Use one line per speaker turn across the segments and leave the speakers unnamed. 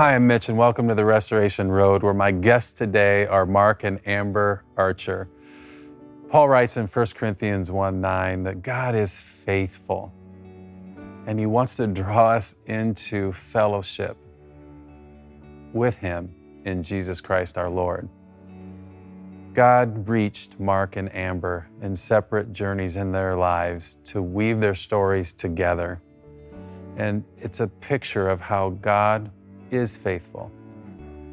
Hi, I'm Mitch, and welcome to the Restoration Road, where my guests today are Mark and Amber Archer. Paul writes in 1 Corinthians 1:9 that God is faithful, and He wants to draw us into fellowship with Him in Jesus Christ our Lord. God reached Mark and Amber in separate journeys in their lives to weave their stories together. And it's a picture of how God is faithful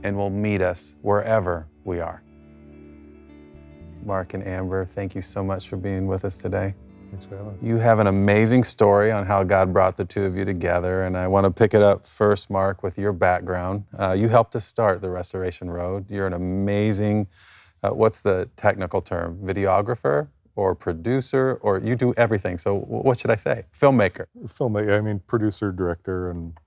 and will meet us wherever we are. Mark and Amber, thank you so much for being with us today.
Thanks for having us.
You have an amazing story on how God brought the two of you together, and I want to pick it up first, Mark, with your background. You helped us start the Restoration Road. You're an amazing, what's the technical term, videographer or producer, or you do everything. So what should I say? Filmmaker.
Filmmaker, I mean producer, director, and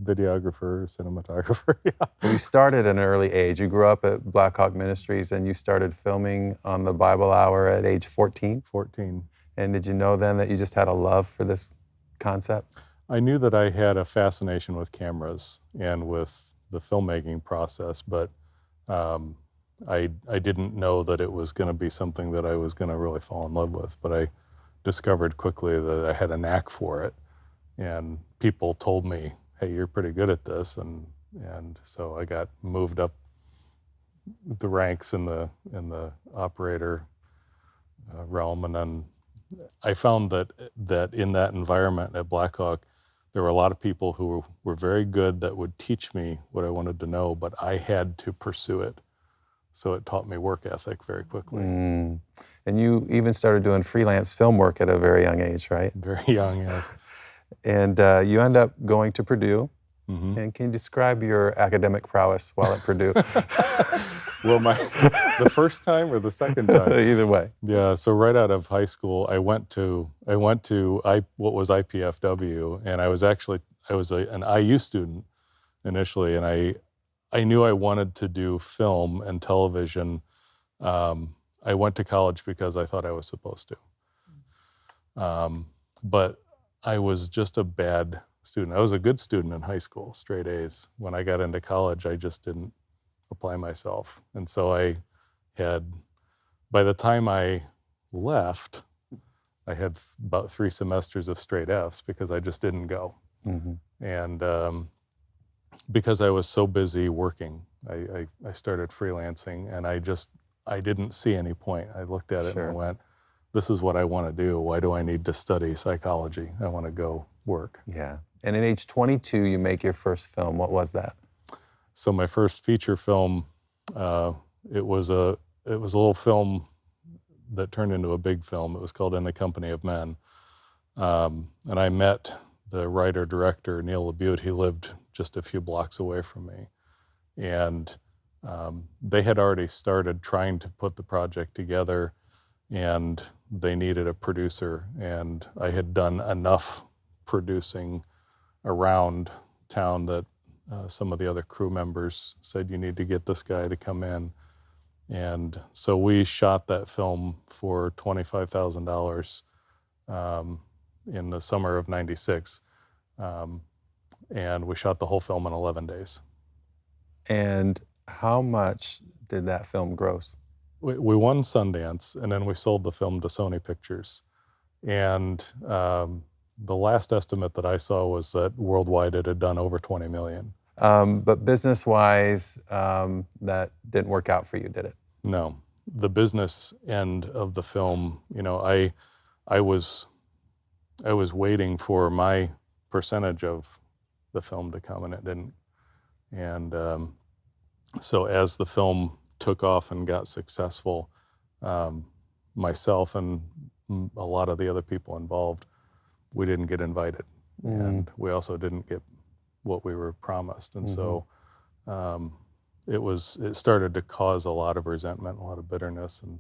videographer, cinematographer. Yeah.
You started at an early age. You grew up at Black Hawk Ministries and you started filming on the Bible Hour at age 14?
14.
And did you know then that you just had a love for this concept?
I knew that I had a fascination with cameras and with the filmmaking process, but I didn't know that it was going to be something that I was going to really fall in love with. But I discovered quickly that I had a knack for it, and people told me, "Hey, you're pretty good at this," and so I got moved up the ranks in the operator realm, and then I found that in that environment at Black Hawk, there were a lot of people who were very good that would teach me what I wanted to know, but I had to pursue it. So it taught me work ethic very quickly.
And you even started doing freelance film work at a very young age, right?
Very young, yes.
And you end up going to Purdue.
Mm-hmm.
And can you describe your academic prowess while at Purdue?
Well, the first time or the second time?
Either way.
Yeah. So right out of high school, I went to what was IPFW, and I was an IU student initially, and I knew I wanted to do film and television. I went to college because I thought I was supposed to, but I was just a bad student. I was a good student in high school, straight A's. When I got into college, I just didn't apply myself. And so by the time I left, I had about 3 semesters of straight F's because I just didn't go.
Mm-hmm.
And because I was so busy working, I started freelancing, and I didn't see any point. I looked at it and went, this is what I want to do. Why do I need to study psychology? I want to go work.
Yeah. And at age 22, you make your first film. What was that?
So my first feature film, it was a little film that turned into a big film. It was called In the Company of Men. And I met the writer-director, Neil LaBute. He lived just a few blocks away from me. And they had already started trying to put the project together, and they needed a producer. And I had done enough producing around town that some of the other crew members said, you need to get this guy to come in. And so we shot that film for $25,000 in the summer of '96. And we shot the whole film in 11 days.
And how much did that film gross?
We won Sundance, and then we sold the film to Sony Pictures. And the last estimate that I saw was that worldwide it had done over 20 million.
But business-wise, that didn't work out for you, did it?
No. The business end of the film, I was waiting for my percentage of the film to come, and it didn't. And so as the film took off and got successful, myself and a lot of the other people involved, we didn't get invited. And we also didn't get what we were promised. And so it started to cause a lot of resentment, a lot of bitterness. And,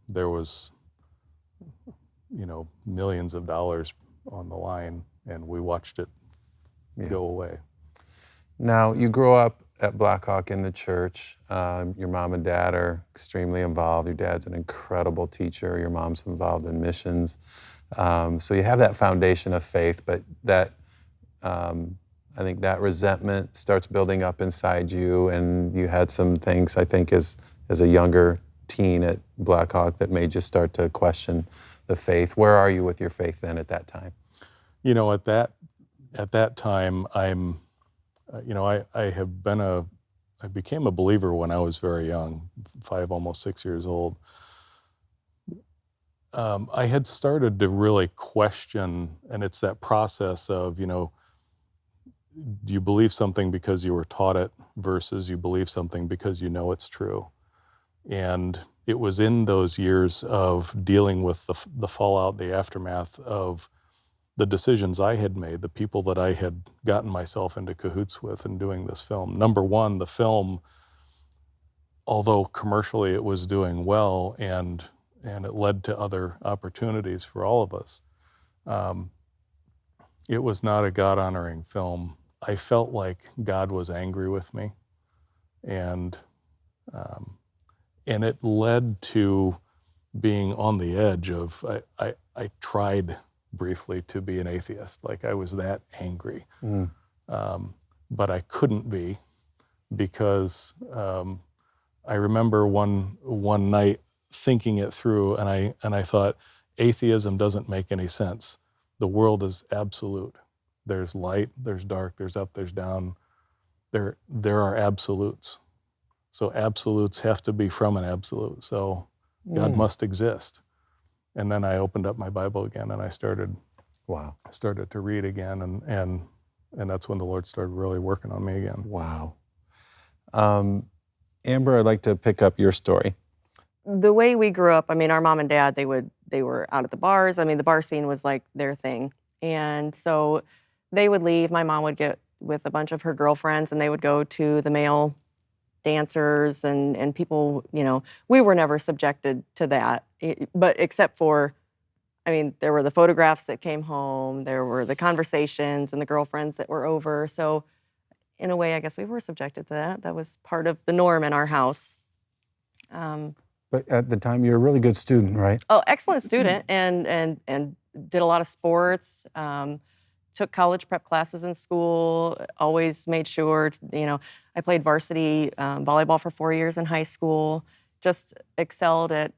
there was, millions of dollars on the line, and we watched it go away.
Now, you grow up at Black Hawk in the church. Your mom and dad are extremely involved. Your dad's an incredible teacher. Your mom's involved in missions. So you have that foundation of faith, but that I think that resentment starts building up inside you, and you had some things, I think, as a younger teen at Blackhawk that made you start to question the faith. Where are you with your faith then at that time?
You know, at that time, I'm, you know, I became a believer when I was very young, 5, almost 6 years old. I had started to really question, and it's that process of, you know, do you believe something because you were taught it versus you believe something because you know it's true? And it was in those years of dealing with the fallout, the aftermath of the decisions I had made, the people that I had gotten myself into cahoots with in doing this film. Number one, the film, although commercially it was doing well and it led to other opportunities for all of us, it was not a God-honoring film. I felt like God was angry with me, and it led to being on the edge of, I tried briefly to be an atheist, like I was that angry. But I couldn't be, because I remember one night thinking it through, and I thought, atheism doesn't make any sense. The world is absolute. There's light, there's dark, there's up, there's down. There are absolutes. So absolutes have to be from an absolute. So God must exist. And then I opened up my Bible again, and I started to read again, and that's when the Lord started really working on me again.
Wow. Amber, I'd like to pick up your story.
The way we grew up, I mean, our mom and dad, they were out at the bars. I mean, the bar scene was like their thing. And so they would leave. My mom would get with a bunch of her girlfriends, and they would go to the male dancers and people, you know. We were never subjected to that, but except for, I mean, there were the photographs that came home, there were the conversations and the girlfriends that were over. So in a way, I guess we were subjected to that. That was part of the norm in our house.
But at the time, you're a really good student, right?
Oh, excellent student, and did a lot of sports. Took college prep classes in school. Always made sure, you know, I played varsity volleyball for 4 years in high school. Just excelled at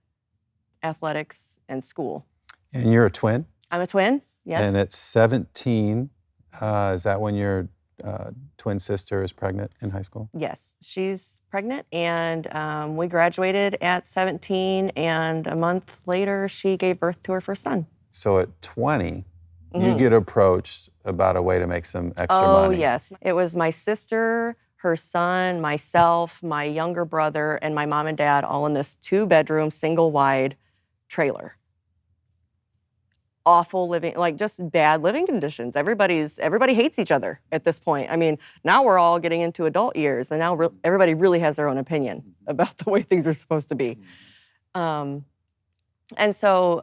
athletics and school.
And you're a twin?
I'm a twin. Yes.
And at 17, is that when your twin sister is pregnant in high school?
Yes, she's pregnant, and we graduated at 17, and a month later, she gave birth to her first son.
So at 20, you get approached about a way to make some extra money.
Oh, yes. It was my sister, her son, myself, my younger brother, and my mom and dad all in this 2-bedroom, single-wide trailer. Awful living, like just bad living conditions. Everybody hates each other at this point. I mean, now we're all getting into adult years, and now everybody really has their own opinion about the way things are supposed to be. And so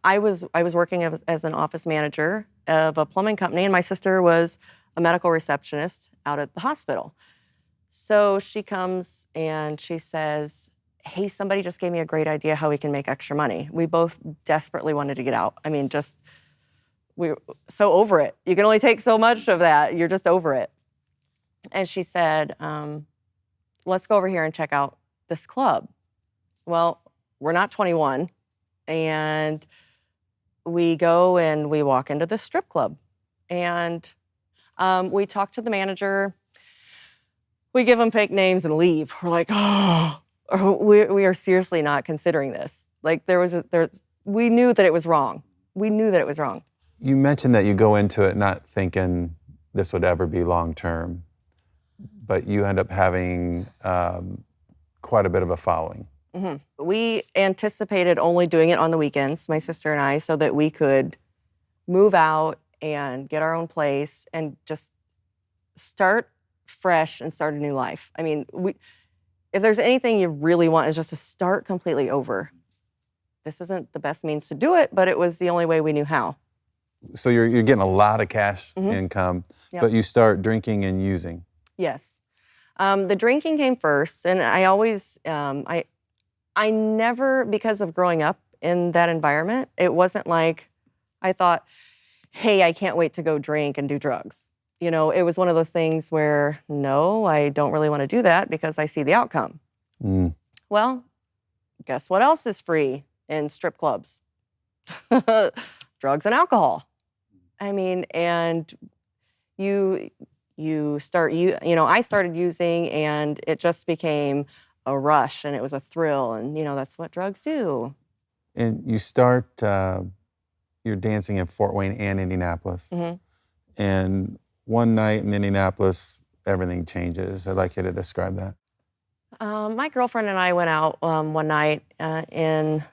I was working as an office manager of a plumbing company, and my sister was a medical receptionist out at the hospital. So she comes and she says, hey, somebody just gave me a great idea how we can make extra money. We both desperately wanted to get out. I mean, we're so over it. You can only take so much of that. You're just over it. And she said, let's go over here and check out this club. Well, we're not 21. And we go and we walk into the strip club. And we talk to the manager. We give them fake names and leave. We're like, oh, we are seriously not considering this. Like we knew that it was wrong. We knew that it was wrong.
You mentioned that you go into it not thinking this would ever be long term, but you end up having quite a bit of a following.
Mm-hmm. We anticipated only doing it on the weekends, my sister and I, so that we could move out and get our own place and just start fresh and start a new life. I mean, if there's anything you really want is just to start completely over. This isn't the best means to do it, but it was the only way we knew how.
So you're getting a lot of cash income, but you start drinking and using.
Yes. The drinking came first, and I always, I never, because of growing up in that environment, it wasn't like I thought, hey, I can't wait to go drink and do drugs. it was one of those things where, no, I don't really want to do that because I see the outcome.
Mm.
Well, guess what else is free in strip clubs? Drugs and alcohol. I mean, and you start, I started using, and it just became a rush, and it was a thrill, and that's what drugs do.
And you start, you're dancing in Fort Wayne and Indianapolis.
Mhm.
And one night in Indianapolis, everything changes. I'd like you to describe that.
My girlfriend and I went out one night it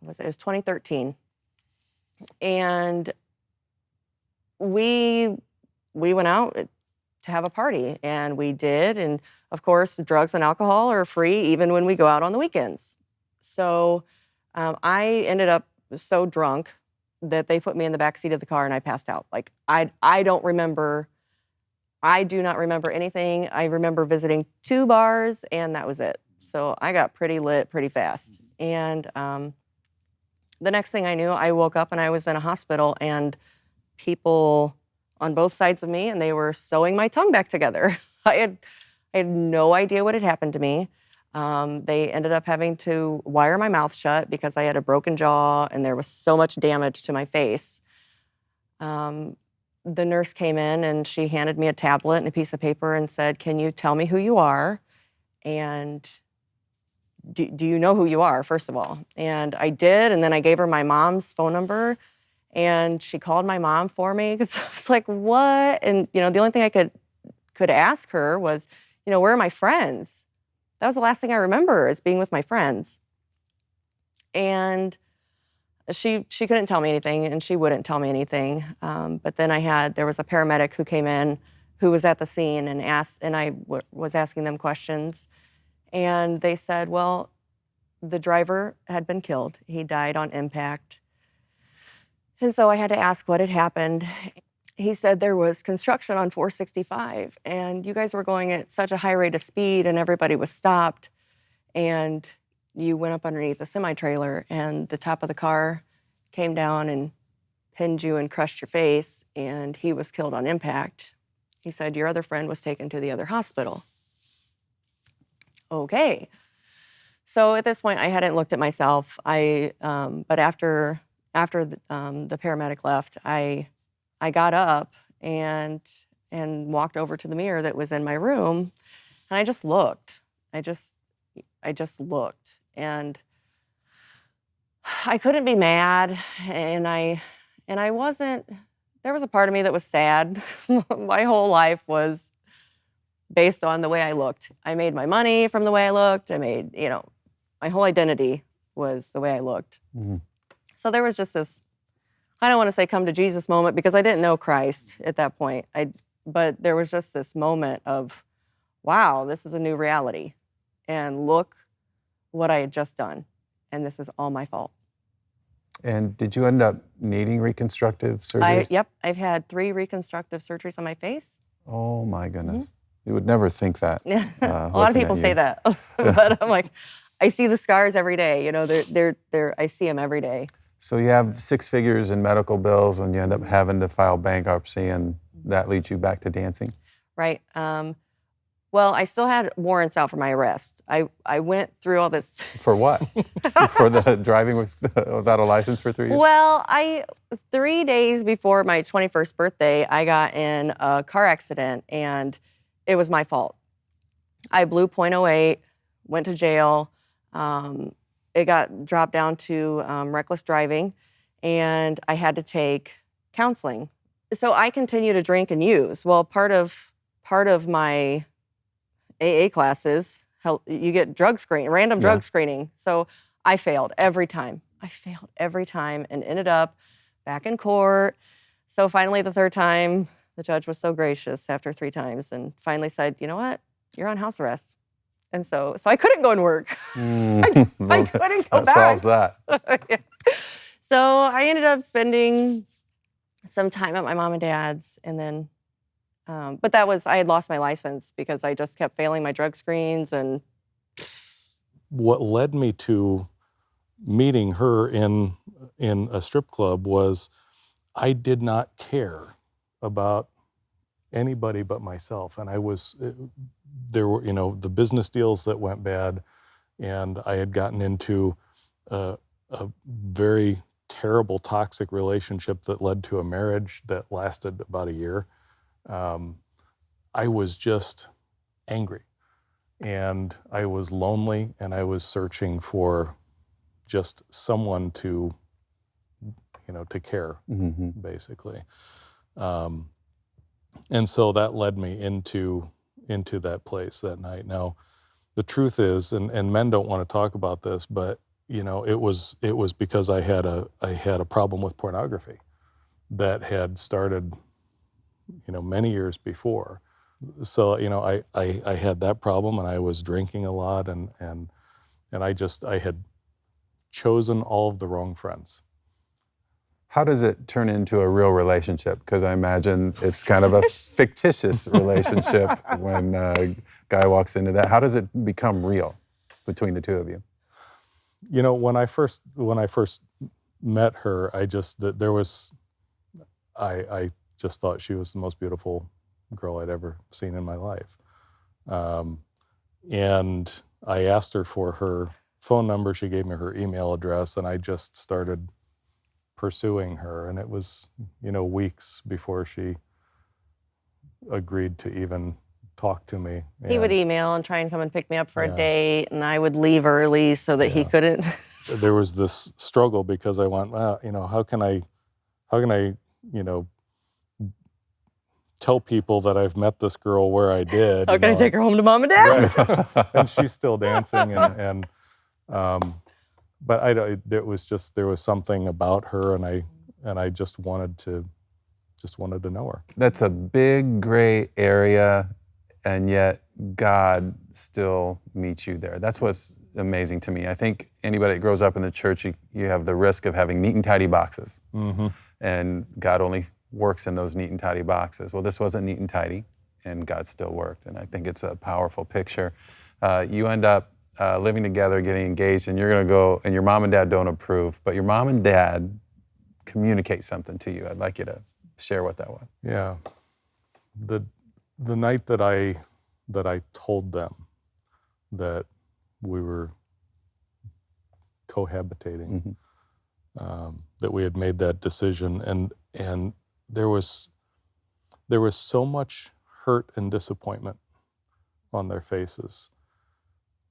was 2013, and we went out to have a party, and we did. And of course, drugs and alcohol are free even when we go out on the weekends. So I ended up so drunk that they put me in the back seat of the car and I passed out. Like I do not remember anything. I remember visiting 2 bars and that was it. So I got pretty lit pretty fast. And the next thing I knew, I woke up and I was in a hospital, and people on both sides of me, and they were sewing my tongue back together. I had no idea what had happened to me. They ended up having to wire my mouth shut because I had a broken jaw and there was so much damage to my face. The nurse came in and she handed me a tablet and a piece of paper and said, "Can you tell me who you are? And do you know who you are, first of all?" And I did, and then I gave her my mom's phone number, and she called my mom for me because I was like, "What?" And the only thing I could ask her was, "Where are my friends?" That was the last thing I remember, is being with my friends. And she couldn't tell me anything, and she wouldn't tell me anything. But then there was a paramedic who came in, who was at the scene, and I was asking them questions. And they said, well, the driver had been killed. He died on impact. And so I had to ask what had happened. He said there was construction on 465, and you guys were going at such a high rate of speed, and everybody was stopped, and you went up underneath a semi-trailer, and the top of the car came down and pinned you and crushed your face, and he was killed on impact. He said your other friend was taken to the other hospital. Okay. So at this point, I hadn't looked at myself. But after the paramedic left, I got up and walked over to the mirror that was in my room, and I just looked. I just looked, and I couldn't be mad, and I wasn't. There was a part of me that was sad. My whole life was based on the way I looked. I made my money from the way I looked. I made, my whole identity was the way I looked.
Mm-hmm.
So there was just this, I don't want to say come to Jesus moment, because I didn't know Christ at that point. But there was just this moment of, wow, this is a new reality. And look what I had just done. And this is all my fault.
And did you end up needing reconstructive surgery?
Yep. I've had 3 reconstructive surgeries on my face.
Oh my goodness. Mm-hmm. You would never think that.
A lot of people say that. But I'm like, I see the scars every day. I see them every day.
So you have 6 figures in medical bills, and you end up having to file bankruptcy, and that leads you back to dancing?
Right. Well, I still had warrants out for my arrest. I went through all this.
For what? For the driving without a license for 3 years?
Well, 3 days before my 21st birthday, I got in a car accident, and it was my fault. I blew .08, went to jail. It got dropped down to reckless driving, and I had to take counseling. So I continue to drink and use. Well, part of my AA classes, you get drug screening, random drug screening. So I failed every time. And ended up back in court. So finally, the 3rd time, the judge was so gracious after 3 times and finally said, you know what, you're on house arrest. And so I couldn't go and work. I couldn't go back.
That solves that.
Yeah. So I ended up spending some time at my mom and dad's, and then, but I had lost my license because I just kept failing my drug screens. And
what led me to meeting her in a strip club was I did not care about anybody but myself. And there were, the business deals that went bad, and I had gotten into a very terrible toxic relationship that led to a marriage that lasted about a year. I was just angry, and I was lonely, and I was searching for just someone to care, basically. And so that led me into that place that night. Now, the truth is, and men don't want to talk about this, but it was because I had a problem with pornography that had started many years before. So I had that problem, and I was drinking a lot, and I had chosen all of the wrong friends.
How does it turn into a real relationship? Because I imagine it's kind of a fictitious relationship when a guy walks into that. How does it become real between the two of you?
When I first met her, I just thought she was the most beautiful girl I'd ever seen in my life. And I asked her for her phone number. She gave me her email address, and I just started pursuing her. And it was, weeks before she agreed to even talk to me.
He would email and try and come and pick me up for a date, and I would leave early so that he couldn't.
There was this struggle because I went, how can I, tell people that I've met this girl where I did.
How can I take her home to mom and dad?
Right. And she's still dancing, but there was something about her, and I just wanted to know her.
That's a big gray area, and yet God still meets you there. That's what's amazing to me. I think anybody that grows up in the church, you have the risk of having neat and tidy boxes. And God only works in those neat and tidy boxes. Well, this wasn't neat and tidy, and God still worked. And I think it's a powerful picture. You end up living together, getting engaged, and you're going to go, and your mom and dad don't approve, but your mom and dad communicate something to you. I'd like you to share what that was.
Yeah. The night that I told them that we were cohabitating, that we had made that decision, and there was so much hurt and disappointment on their faces.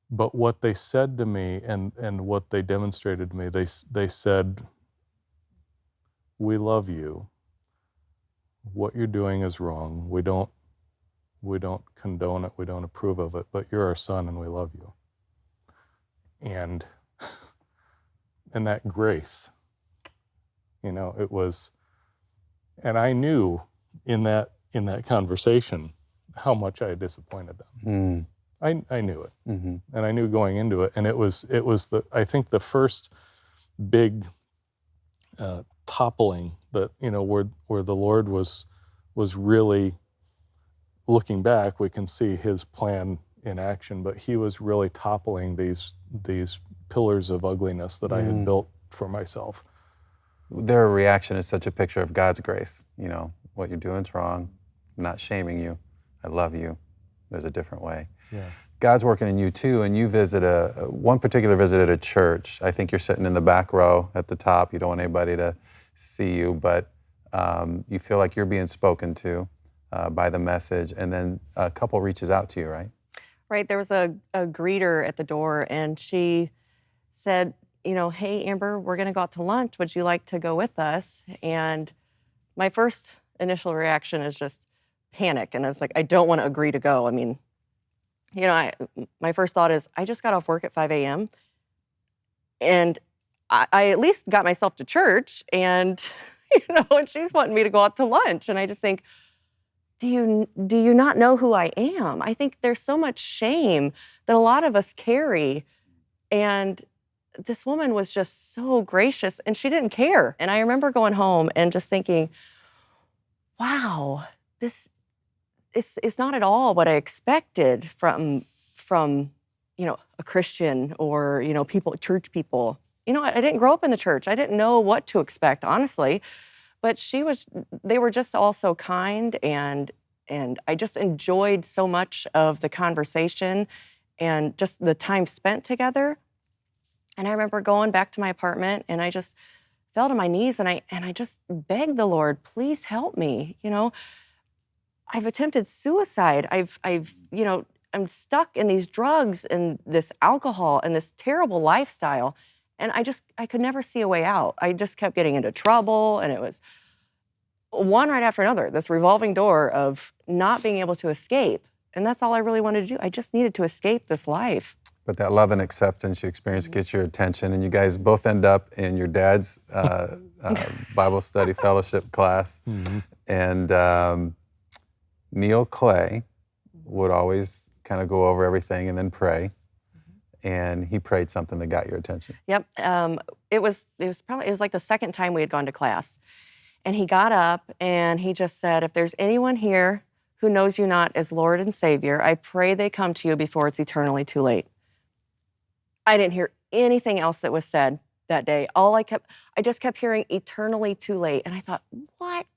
But what they said to me and what they demonstrated to me, they said, "We love you. What you're doing is wrong. We don't condone it. We don't approve of it. But you're our son, and we love you." And that grace, it was. And I knew in that conversation how much I had disappointed them. I knew it, and I knew going into it, and it was I think the first big toppling that where the Lord was really looking back. We can see His plan in action, but He was really toppling these pillars of ugliness that I had built for myself.
Their reaction is such a picture of God's grace. What you're doing is wrong. I'm not shaming you. I love you. There's a different way.
Yeah.
God's working in you too, and you visit one particular visit at a church. I think you're sitting in the back row at the top. You don't want anybody to see you, but you feel like you're being spoken to by the message, and then a couple reaches out to you, right?
Right. There was a greeter at the door, and she said, "Hey, Amber, we're going to go out to lunch. Would you like to go with us?" And my first initial reaction is just panic. And it's like, I don't want to agree to go. I mean, my first thought is, I just got off work at 5 a.m. and I at least got myself to church, and, and she's wanting me to go out to lunch. And I just think, do you not know who I am? I think there's so much shame that a lot of us carry. And this woman was just so gracious, and she didn't care. And I remember going home and just thinking, wow, it's not at all what I expected from a Christian or, church people. I didn't grow up in the church. I didn't know what to expect, honestly. But they were just all so kind, and And I just enjoyed so much of the conversation and just the time spent together. And I remember going back to my apartment and I just fell to my knees and I just begged the Lord, please help me. You know, I've attempted suicide. I'm stuck in these drugs and this alcohol and this terrible lifestyle. And I could never see a way out. I just kept getting into trouble, and it was one right after another, this revolving door of not being able to escape. And that's all I really wanted to do. I just needed to escape this life.
But that love and acceptance you experience gets your attention, and you guys both end up in your dad's Bible study fellowship class.
Mm-hmm.
And Neil Clay would always kind of go over everything and then pray. And he prayed something that got your attention.
Yep. It was like the second time we had gone to class. And he got up and he just said, if there's anyone here who knows you not as Lord and Savior, I pray they come to you before it's eternally too late. I didn't hear anything else that was said that day. I just kept hearing eternally too late. And I thought, what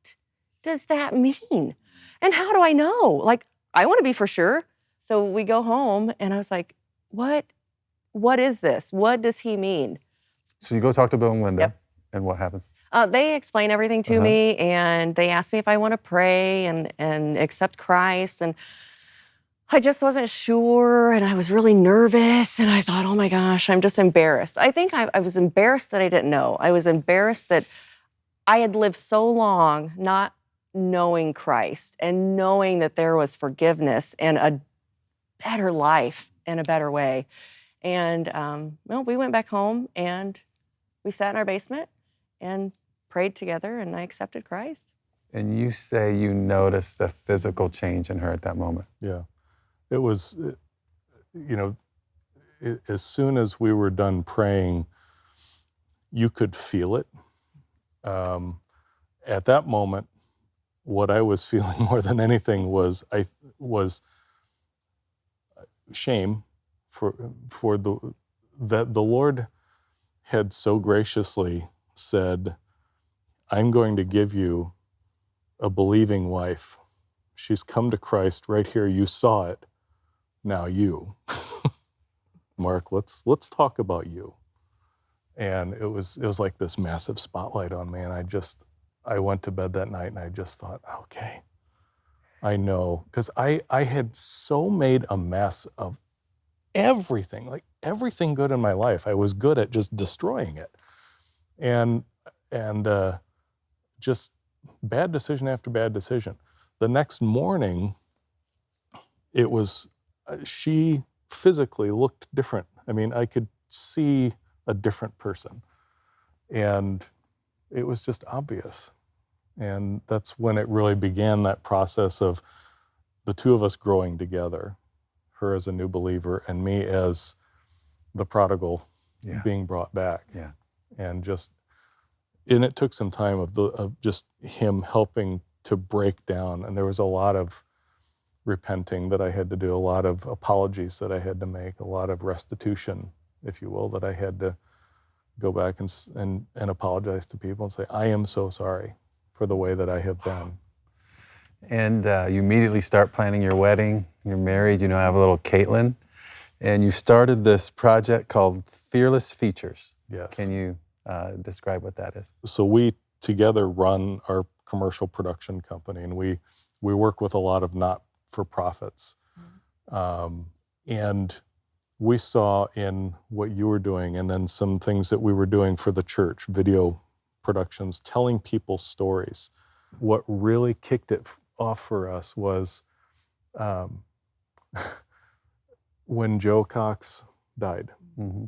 does that mean? And how do I know? Like, I want to be for sure. So we go home and I was like, what is this? What does he mean?
So you go talk to Bill and Linda.
Yep.
And what happens?
They explain everything to me, and they asked me if I want to pray and accept Christ. And I just wasn't sure, and I was really nervous, and I thought, oh my gosh, I'm just embarrassed. I think I was embarrassed that I didn't know. I was embarrassed that I had lived so long not knowing Christ and knowing that there was forgiveness and a better life in a better way. And we went back home, and we sat in our basement and prayed together, and I accepted Christ.
And you say you noticed a physical change in her at that moment.
Yeah. It was, as soon as we were done praying, you could feel it. At that moment, what I was feeling more than anything was shame that the Lord had so graciously said, I'm going to give you a believing wife. She's come to Christ right here. You saw it. Now you. Mark, let's talk about you. And it was like this massive spotlight on me. And I went to bed that night and I just thought, okay, I know. Because I had so made a mess of everything, like everything good in my life. I was good at just destroying it. And just bad decision after bad decision. The next morning, she physically looked different. I mean, I could see a different person. And it was just obvious. And that's when it really began, that process of the two of us growing together, her as a new believer and me as the prodigal being brought back.
Yeah.
And it took some time of just him helping to break down. And there was a lot of repenting that I had to do, a lot of apologies that I had to make, a lot of restitution, if you will, that I had to go back and apologize to people and say, I am so sorry for the way that I have been.
And you immediately start planning your wedding. You're married, have a little Caitlin. And you started this project called Fearless Features.
Yes.
Can you describe what that is?
So we together run our commercial production company, and we work with a lot of not-for-profits. And we saw in what you were doing, and then some things that we were doing for the church, video productions, telling people stories. What really kicked it off for us was when Joe Cox died.
Mm-hmm.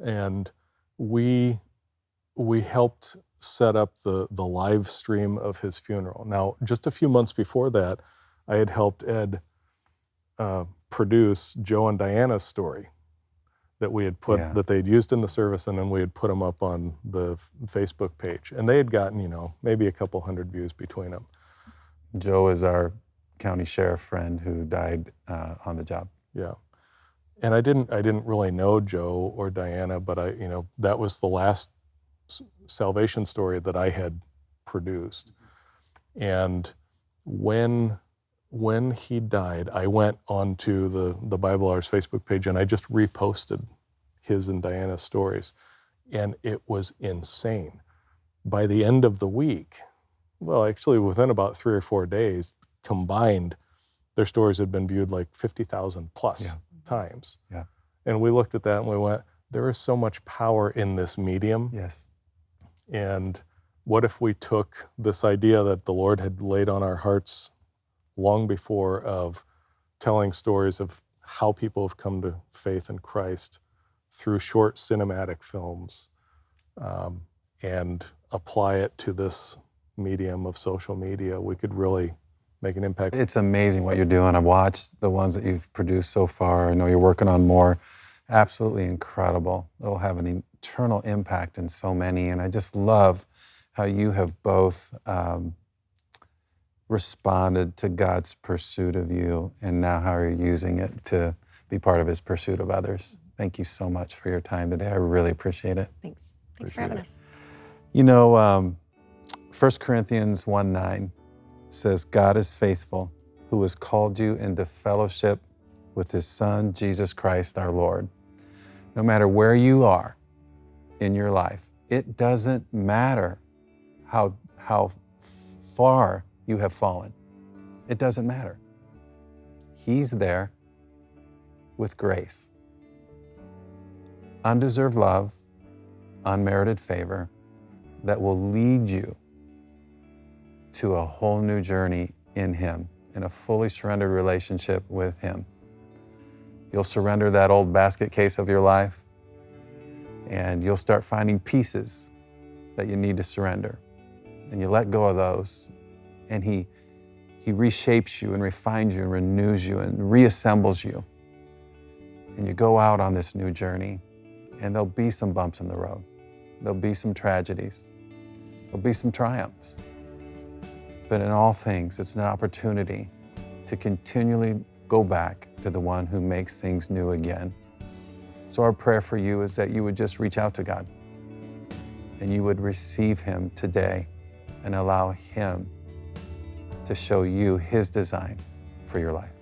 And we helped set up the live stream of his funeral. Now, just a few months before that, I had helped Ed produce Joe and Diana's story that we had that they'd used in the service, and then we had put them up on the Facebook page. And they had gotten, maybe a couple hundred views between them.
Joe is our county sheriff friend who died on the job.
Yeah. And I didn't really know Joe or Diana, but that was the last salvation story that I had produced. And when when he died, I went onto the Bible Hours Facebook page and I just reposted his and Diana's stories. And it was insane. By the end of the week, well, actually within about 3 or 4 days combined, their stories had been viewed like 50,000 plus times.
Yeah.
And we looked at that and we went, there is so much power in this medium.
Yes.
And what if we took this idea that the Lord had laid on our hearts long before of telling stories of how people have come to faith in Christ through short cinematic films, and apply it to this medium of social media, we could really make an impact.
It's amazing what you're doing. I've watched the ones that you've produced so far. I know you're working on more. Absolutely incredible. It'll have an eternal impact in so many. And I just love how you have both responded to God's pursuit of you and now how you're using it to be part of his pursuit of others. Thank you so much for your time today. I really appreciate it.
Thanks. Thanks for having us.
You know, 1 Corinthians 1:9 says, God is faithful, who has called you into fellowship with his Son, Jesus Christ, our Lord. No matter where you are in your life, it doesn't matter how far you have fallen. It doesn't matter. He's there with grace. Undeserved love, unmerited favor that will lead you to a whole new journey in him, in a fully surrendered relationship with him. You'll surrender that old basket case of your life, and you'll start finding pieces that you need to surrender. And you let go of those, and he reshapes you and refines you and renews you and reassembles you. And you go out on this new journey, and there'll be some bumps in the road. There'll be some tragedies. There'll be some triumphs. But in all things, it's an opportunity to continually go back to the one who makes things new again. So our prayer for you is that you would just reach out to God and you would receive him today and allow him to show you his design for your life.